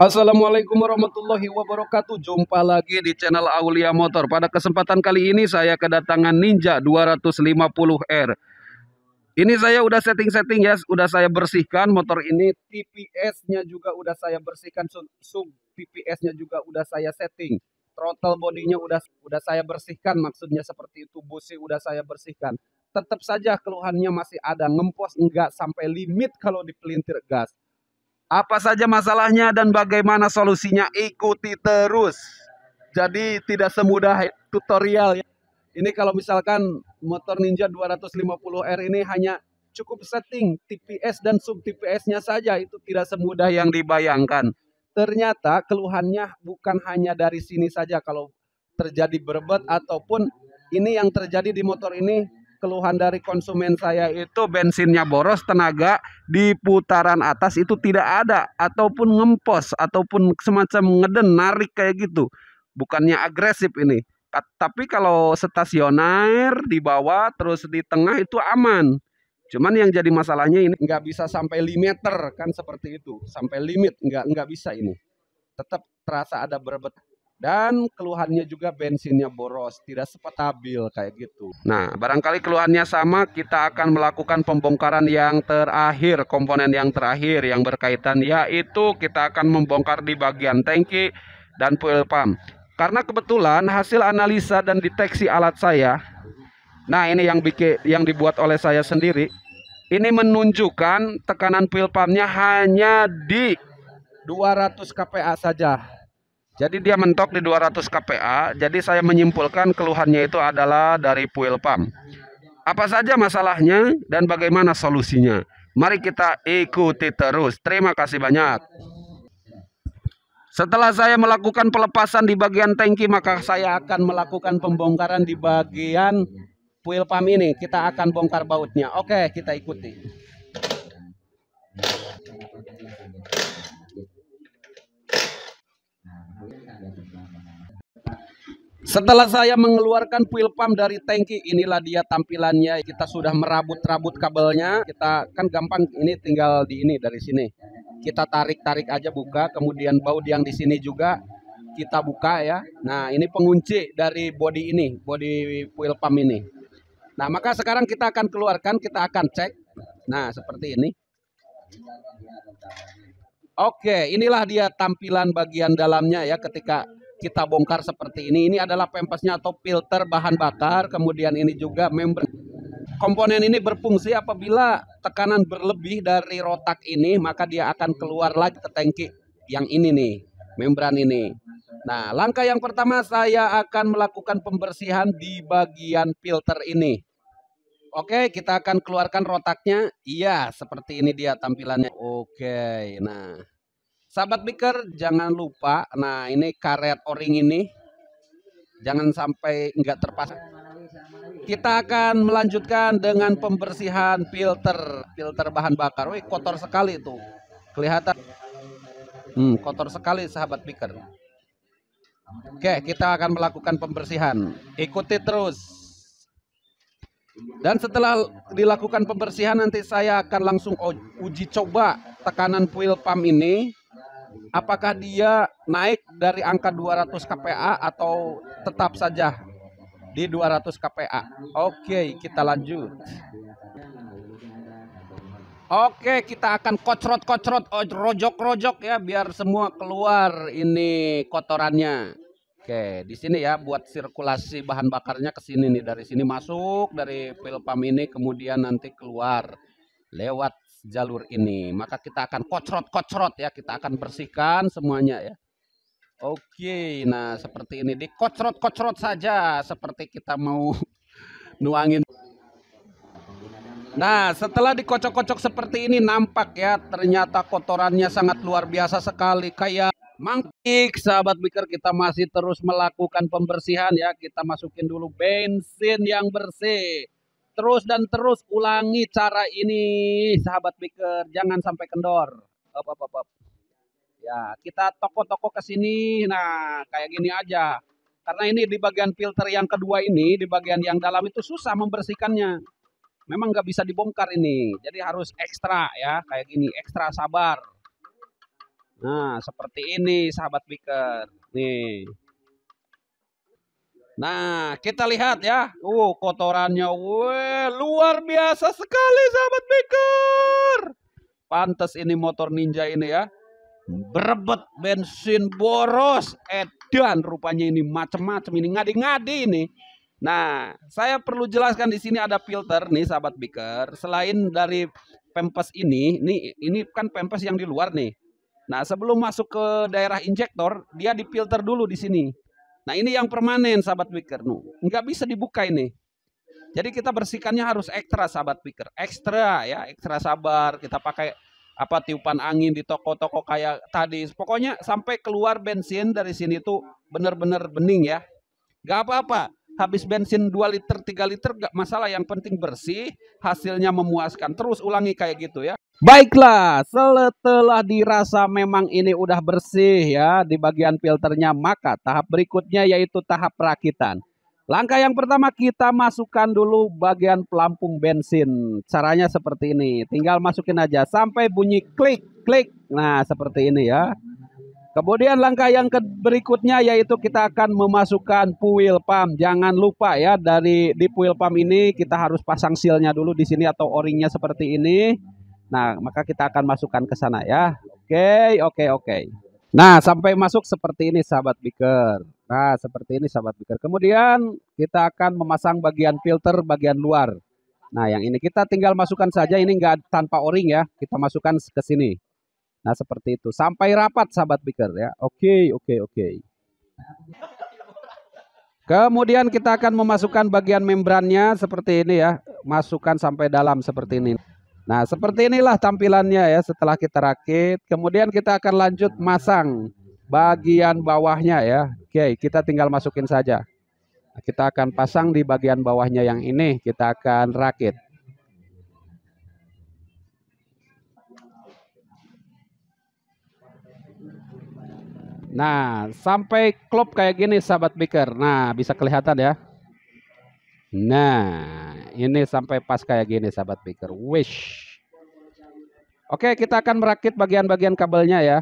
Assalamualaikum warahmatullahi wabarakatuh. Jumpa lagi di channel Aulia Motor. Pada kesempatan kali ini saya kedatangan Ninja 250R. Ini saya udah setting-setting ya, udah saya bersihkan motor ini. TPS-nya juga udah saya bersihkan, sub TPS-nya juga udah saya setting. Throttle bodinya udah saya bersihkan, maksudnya seperti itu. Busi udah saya bersihkan. Tetap saja keluhannya masih ada, ngempos enggak sampai limit kalau di pelintir gas. Apa saja masalahnya dan bagaimana solusinya? Ikuti terus. Jadi tidak semudah tutorial ya. Ini kalau misalkan motor Ninja 250R ini hanya cukup setting TPS dan sub TPS-nya saja, itu tidak semudah yang dibayangkan. Ternyata keluhannya bukan hanya dari sini saja kalau terjadi berbet ataupun ini yang terjadi di motor ini. Keluhan dari konsumen saya itu bensinnya boros, tenaga di putaran atas itu tidak ada, ataupun ngempos, ataupun semacam ngeden, narik kayak gitu. Bukannya agresif ini. Tapi kalau stasioner di bawah terus di tengah itu aman. Cuman yang jadi masalahnya ini nggak bisa sampai limiter kan seperti itu. Sampai limit nggak bisa ini. Tetap terasa ada berebet. Dan keluhannya juga bensinnya boros, tidak stabil kayak gitu. Nah, barangkali keluhannya sama, kita akan melakukan pembongkaran yang terakhir, komponen yang terakhir yang berkaitan, yaitu kita akan membongkar di bagian tangki dan fuel pump. Karena kebetulan hasil analisa dan deteksi alat saya, nah ini yang dibuat oleh saya sendiri, ini menunjukkan tekanan fuel pumpnya hanya di 200 kPa saja. Jadi dia mentok di 200 kPa. Jadi saya menyimpulkan keluhannya itu adalah dari fuel pump. Apa saja masalahnya dan bagaimana solusinya? Mari kita ikuti terus. Terima kasih banyak. Setelah saya melakukan pelepasan di bagian tangki, maka saya akan melakukan pembongkaran di bagian fuel pump ini. Kita akan bongkar bautnya. Oke, kita ikuti. Setelah saya mengeluarkan fuel pump dari tangki, inilah dia tampilannya. Kita sudah merabut-rabut kabelnya. Kita kan gampang, ini tinggal di ini dari sini. Kita tarik-tarik aja buka, kemudian baut yang di sini juga kita buka ya. Nah, ini pengunci dari bodi ini, bodi fuel pump ini. Nah, maka sekarang kita akan keluarkan, kita akan cek. Nah, seperti ini. Oke, inilah dia tampilan bagian dalamnya ya ketika kita bongkar seperti ini. Ini adalah pempesnya atau filter bahan bakar. Kemudian ini juga membran. Komponen ini berfungsi apabila tekanan berlebih dari rotak ini, maka dia akan keluar lagi ke tangki yang ini nih, membran ini. Nah, langkah yang pertama saya akan melakukan pembersihan di bagian filter ini. Oke, kita akan keluarkan rotaknya. Iya, seperti ini dia tampilannya. Oke, nah. Sahabat biker, jangan lupa, nah ini karet o-ring ini, jangan sampai nggak terpasang. Kita akan melanjutkan dengan pembersihan filter bahan bakar. Wih, kotor sekali itu, kelihatan. Kotor sekali sahabat biker. Oke, kita akan melakukan pembersihan. Ikuti terus. Dan setelah dilakukan pembersihan, nanti saya akan langsung uji coba tekanan fuel pump ini. Apakah dia naik dari angka 200 kPa atau tetap saja di 200 kPa. Oke, kita lanjut. Oke, kita akan kocrot-kocrot, rojok-rojok ya biar semua keluar ini kotorannya. Oke, di sini ya buat sirkulasi bahan bakarnya ke sini nih, dari sini masuk dari fuel pump ini kemudian nanti keluar lewat jalur ini. Maka kita akan kocrot-kocrot ya, kita akan bersihkan semuanya ya. Oke, nah seperti ini dikocrot-kocrot saja seperti kita mau nuangin. Nah, setelah dikocok-kocok seperti ini nampak ya, ternyata kotorannya sangat luar biasa sekali kayak mangkik. Sahabat biker, kita masih terus melakukan pembersihan ya. Kita masukin dulu bensin yang bersih. Terus dan terus ulangi cara ini sahabat biker, jangan sampai kendor. Op. Ya, kita toko-toko ke sini. Nah, kayak gini aja. Karena ini di bagian filter yang kedua ini, di bagian yang dalam itu susah membersihkannya. Memang nggak bisa dibongkar ini. Jadi harus ekstra ya, kayak gini, ekstra sabar. Nah, seperti ini sahabat piker. Nih. Nah, kita lihat ya. Kotorannya. Wih, luar biasa sekali sahabat piker. Pantes ini motor Ninja ini ya. Berebet bensin boros. Edan rupanya ini macam-macam ini ngadi-ngadi ini. Nah, saya perlu jelaskan di sini ada filter nih sahabat piker. Selain dari pempes ini kan pempes yang di luar nih. Nah, sebelum masuk ke daerah injektor, dia difilter dulu di sini. Nah, ini yang permanen sahabat piker. Nggak bisa dibuka ini. Jadi kita bersihkannya harus ekstra sahabat piker. Ekstra ya, ekstra sabar. Kita pakai tiupan angin di toko-toko kayak tadi. Pokoknya sampai keluar bensin dari sini tuh benar-benar bening ya. Gak apa-apa. Habis bensin 2 liter, 3 liter gak masalah. Yang penting bersih, hasilnya memuaskan. Terus ulangi kayak gitu ya. Baiklah, setelah dirasa memang ini udah bersih ya di bagian filternya, maka tahap berikutnya yaitu tahap perakitan. Langkah yang pertama kita masukkan dulu bagian pelampung bensin. Caranya seperti ini, tinggal masukin aja sampai bunyi klik, klik. Nah, seperti ini ya. Kemudian langkah yang berikutnya yaitu kita akan memasukkan fuel pump. Jangan lupa ya, di fuel pump ini kita harus pasang sealnya dulu di sini atau o-ringnya seperti ini. Nah, maka kita akan masukkan ke sana ya. Oke. Nah, sampai masuk seperti ini sahabat piker. Nah, seperti ini sahabat piker. Kemudian kita akan memasang bagian filter bagian luar. Nah, yang ini kita tinggal masukkan saja, ini enggak tanpa o-ring ya. Kita masukkan ke sini. Nah, seperti itu. Sampai rapat sahabat piker ya. Oke. Kemudian kita akan memasukkan bagian membrannya seperti ini ya. Masukkan sampai dalam seperti ini. Nah, seperti inilah tampilannya ya setelah kita rakit. Kemudian kita akan lanjut masang bagian bawahnya ya. Oke, kita tinggal masukin saja. Nah, kita akan pasang di bagian bawahnya yang ini. Kita akan rakit. Nah, sampai klop kayak gini sahabat piker. Nah, bisa kelihatan ya. Nah, ini sampai pas kayak gini sahabat piker. Wish. Oke, kita akan merakit bagian-bagian kabelnya ya.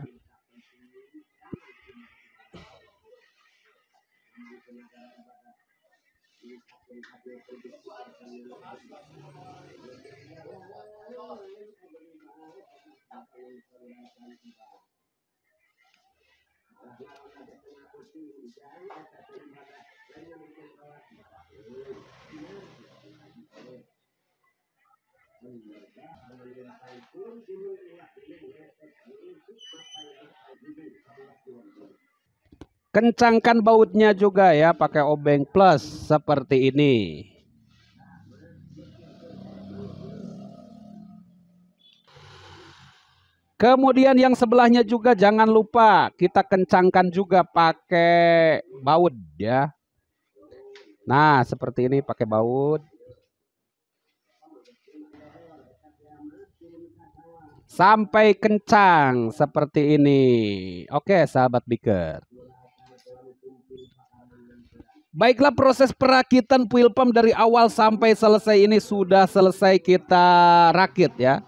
Kencangkan bautnya juga ya pakai obeng plus seperti ini. Kemudian yang sebelahnya juga jangan lupa kita kencangkan juga pakai baut ya. Nah, seperti ini pakai baut. Sampai kencang seperti ini. Oke, sahabat piker. Baiklah, proses perakitan fuel pump dari awal sampai selesai ini sudah selesai kita rakit ya.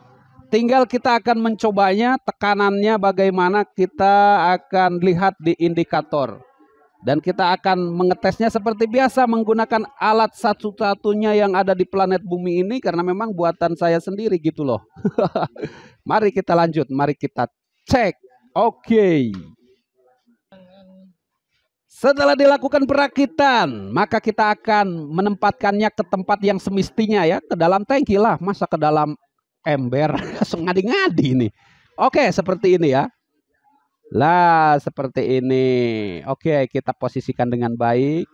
Tinggal kita akan mencobanya, tekanannya bagaimana kita akan lihat di indikator. Dan kita akan mengetesnya seperti biasa menggunakan alat satu-satunya yang ada di planet bumi ini. Karena memang buatan saya sendiri gitu loh. Mari kita lanjut, mari kita cek. Oke. Setelah dilakukan perakitan, maka kita akan menempatkannya ke tempat yang semestinya ya. Ke dalam tangki lah, masa ke dalam ember. Langsung ngadi-ngadi nih. Oke, seperti ini ya. Lah, seperti ini. Oke, kita posisikan dengan baik.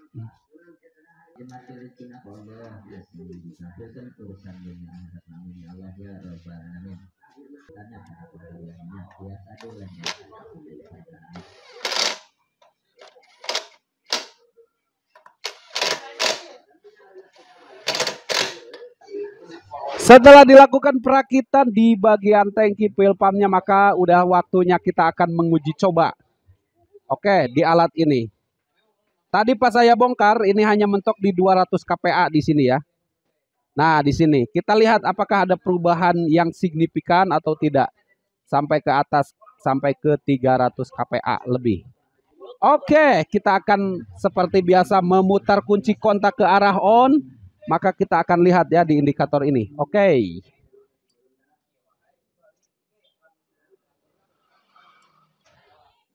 Setelah dilakukan perakitan di bagian tangki fuel pumpnya, maka udah waktunya kita akan menguji coba. Oke, di alat ini. Tadi pas saya bongkar, ini hanya mentok di 200 kPa di sini ya. Nah, di sini kita lihat apakah ada perubahan yang signifikan atau tidak sampai ke atas sampai ke 300 kPa lebih. Oke, kita akan seperti biasa memutar kunci kontak ke arah on. Maka kita akan lihat ya di indikator ini. Oke.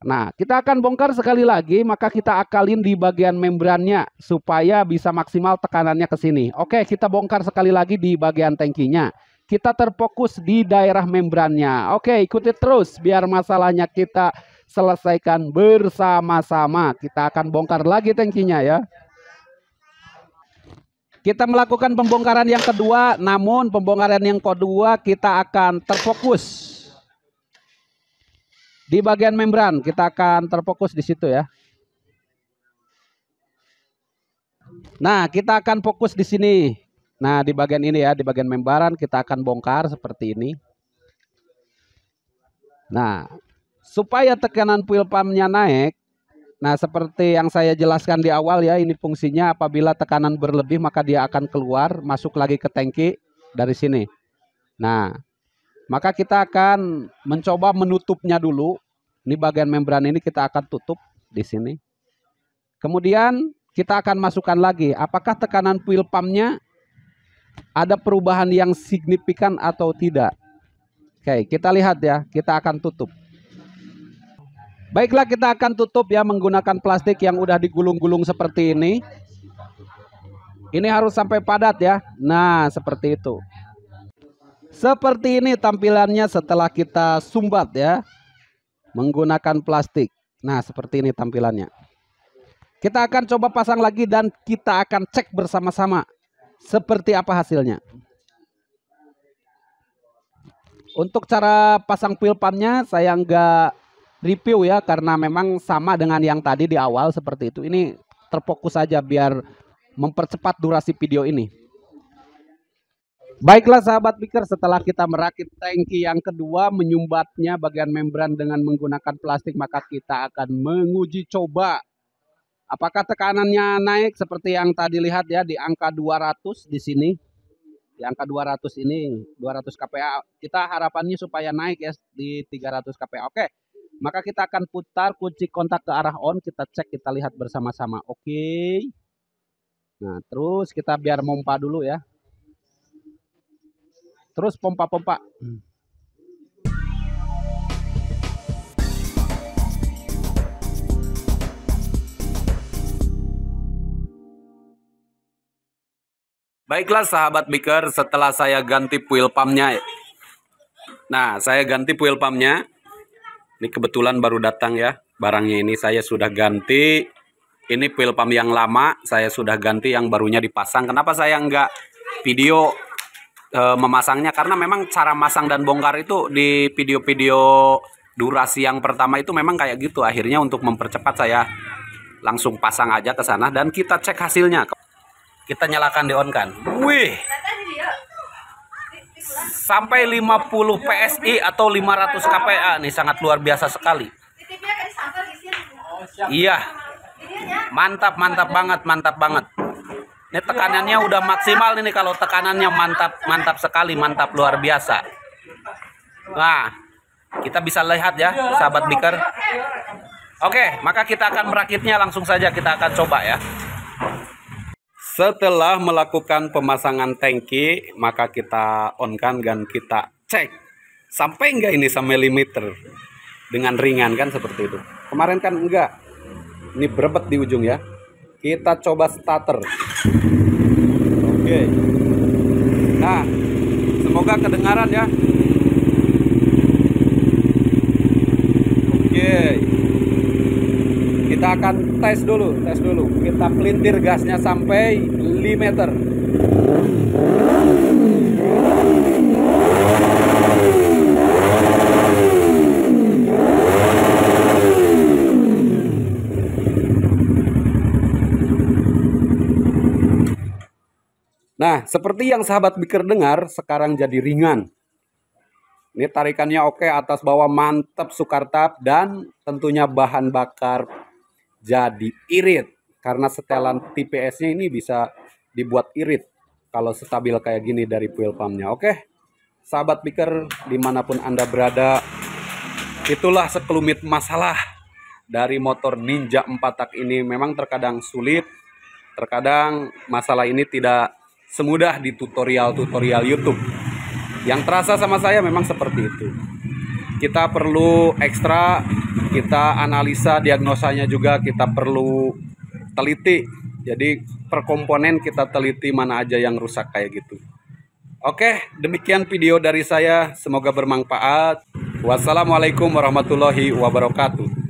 Nah, kita akan bongkar sekali lagi, maka kita akalin di bagian membrannya supaya bisa maksimal tekanannya ke sini. Oke, kita bongkar sekali lagi di bagian tangkinya. Kita terfokus di daerah membrannya. Oke, ikuti terus biar masalahnya kita selesaikan bersama-sama. Kita akan bongkar lagi tangkinya ya. Kita melakukan pembongkaran yang kedua, namun pembongkaran yang kedua kita akan terfokus di bagian membran. Kita akan terfokus di situ ya. Nah, kita akan fokus di sini. Nah, di bagian ini ya, di bagian membran kita akan bongkar seperti ini. Nah, supaya tekanan fuel pumpnya naik, nah seperti yang saya jelaskan di awal ya, ini fungsinya apabila tekanan berlebih maka dia akan keluar, masuk lagi ke tangki dari sini. Nah, maka kita akan mencoba menutupnya dulu. Ini bagian membran ini kita akan tutup di sini. Kemudian kita akan masukkan lagi, apakah tekanan fuel pumpnya ada perubahan yang signifikan atau tidak. Oke, kita lihat ya, kita akan tutup. Baiklah, kita akan tutup ya menggunakan plastik yang udah digulung-gulung seperti ini. Ini harus sampai padat ya. Nah, seperti itu. Seperti ini tampilannya setelah kita sumbat ya, menggunakan plastik. Nah, seperti ini tampilannya. Kita akan coba pasang lagi dan kita akan cek bersama-sama seperti apa hasilnya. Untuk cara pasang fuel pumpnya saya nggak review ya, karena memang sama dengan yang tadi di awal seperti itu. Ini terfokus saja biar mempercepat durasi video ini. Baiklah sahabat piker, setelah kita merakit tangki yang kedua, menyumbatnya bagian membran dengan menggunakan plastik, maka kita akan menguji coba apakah tekanannya naik seperti yang tadi lihat ya di angka 200 di sini. Di angka 200 ini, 200 kPa. Kita harapannya supaya naik ya di 300 kPa. Oke. Maka kita akan putar kunci kontak ke arah on, kita cek, kita lihat bersama-sama. Oke. Nah, terus kita biar pompa dulu ya. Terus pompa-pompa. Baiklah sahabat biker, setelah saya ganti fuel pumpnya. Nah, saya ganti fuel pumpnya. Ini kebetulan baru datang ya. Barangnya ini saya sudah ganti. Ini fuel pump yang lama, saya sudah ganti, yang barunya dipasang. Kenapa saya nggak video memasangnya? Karena memang cara masang dan bongkar itu di video-video durasi yang pertama itu memang kayak gitu. Akhirnya untuk mempercepat saya langsung pasang aja ke sana dan kita cek hasilnya. Kita nyalakan di on kan. Wih. Sampai 50 PSI atau 500 kPa nih, sangat luar biasa sekali. Iya. Mantap, mantap banget, mantap banget. Ini tekanannya udah maksimal ini, kalau tekanannya mantap, mantap sekali, mantap luar biasa. Nah, kita bisa lihat ya, sahabat biker. Oke, maka kita akan merakitnya langsung saja, kita akan coba ya. Setelah melakukan pemasangan tangki, maka kita on-kan dan kita cek sampai enggak ini sampai limiter dengan ringan kan seperti itu. Kemarin kan enggak, ini berebet di ujung ya. Kita coba starter. Oke. Nah, semoga kedengaran ya. Oke. Kita akan tes dulu. Kita pelintir gasnya sampai limiter. Nah, seperti yang sahabat biker dengar, sekarang jadi ringan. Ini tarikannya oke, atas bawah mantap, sukartap, dan tentunya bahan bakar jadi irit. Karena setelan TPS-nya ini bisa dibuat irit kalau stabil kayak gini dari fuel pumpnya. Oke, sahabat biker dimanapun Anda berada, Itulah sekelumit masalah dari motor Ninja 4 tak ini. Memang terkadang sulit, terkadang masalah ini tidak semudah di tutorial-tutorial YouTube. Yang terasa sama saya memang seperti itu. Kita perlu ekstra, kita analisa diagnosanya juga, kita perlu teliti. Jadi per komponen kita teliti mana aja yang rusak kayak gitu. Oke, demikian video dari saya. Semoga bermanfaat. Wassalamualaikum warahmatullahi wabarakatuh.